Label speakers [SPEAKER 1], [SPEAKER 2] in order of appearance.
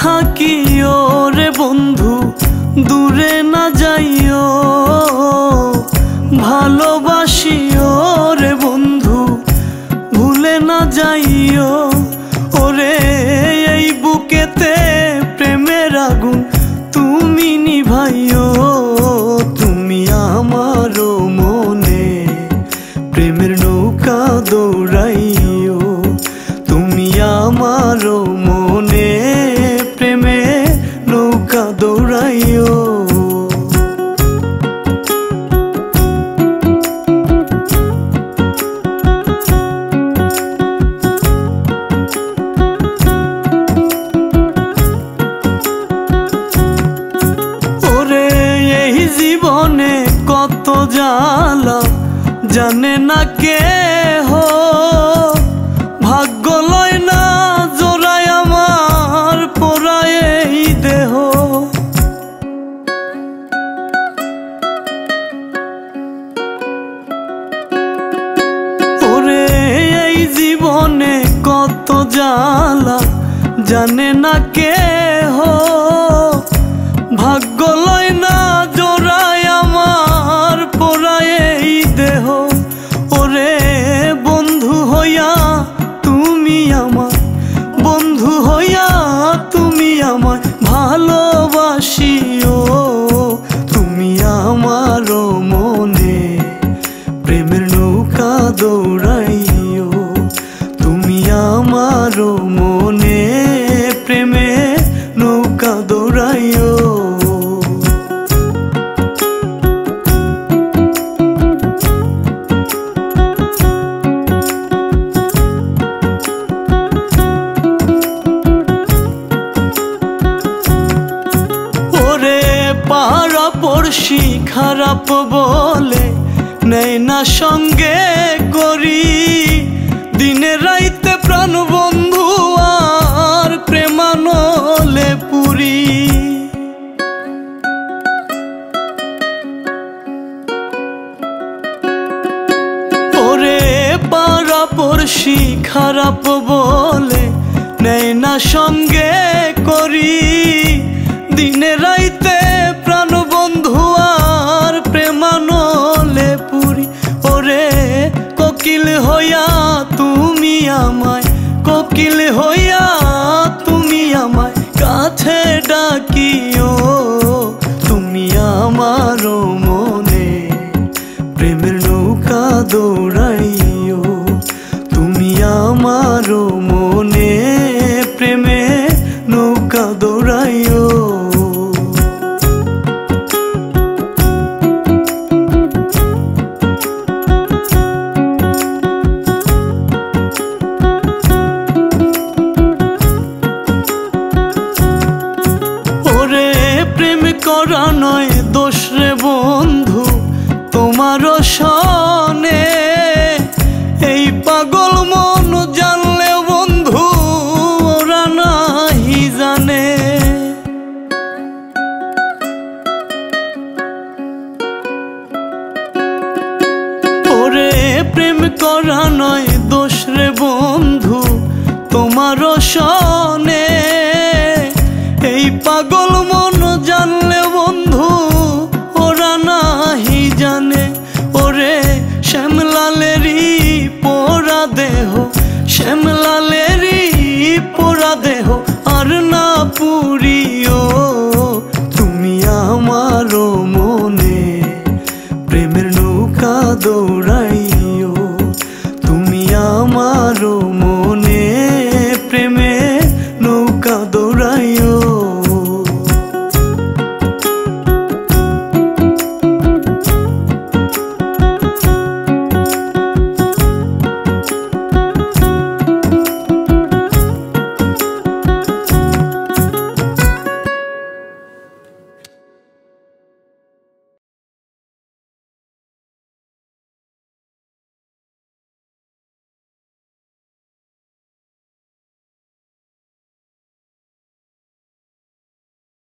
[SPEAKER 1] থাকিও রে বন্ধু দূরে না যাইও, ভালোবাসিও রে বন্ধু ভুলে না যাইও। ওরে এই বুকেতে প্রেমের আগুন তুমি নিভাইও, তুমি আমারও মনে প্রেমের নৌকা দৌড়াইও, তুমি আমারও মনে প্রেমের নৌকা দৌড়াইও। জীবনে কত জ্বালা জানে না কেহ, ভাগ্য লয় না জোড়ায় আমার পোড়ায় এই দেহ। ওরে এই জীবনে কত জ্বালা জানে না কেহ, ভাগ্য লয় না জোড়ায় আমার পোড়ায় এই দেহ। ওরে বন্ধু হইয়া তুমি আমার, বন্ধু হইয়া তুমি আমার ভালোবাসিও, তুমি আমারও মনে প্রেমের নৌকা দৌড়াইও, তুমি আমারও মনে প্রেমের নৌকা দৌড়াইও। পড়শি খারাপ বলে নেই না সঙ্গে করি, দিনে রাইতে প্রাণ বন্ধু আর প্রেমানলে পুরি। ওরে পাড়া পড়শি খারাপ বলে নেই না সঙ্গে করি, দিনে রাইতে প্রাণ বন্ধু আর প্রেমানলে পুরি। ওরে কোকিল হইয়া তুমি আমায়, কোকিল হইয়া তুমি আমায় কাছে ডাকিও, তুমি আমারও মনে প্রেমের নৌকা দৌড়াইও, তুমি আমারও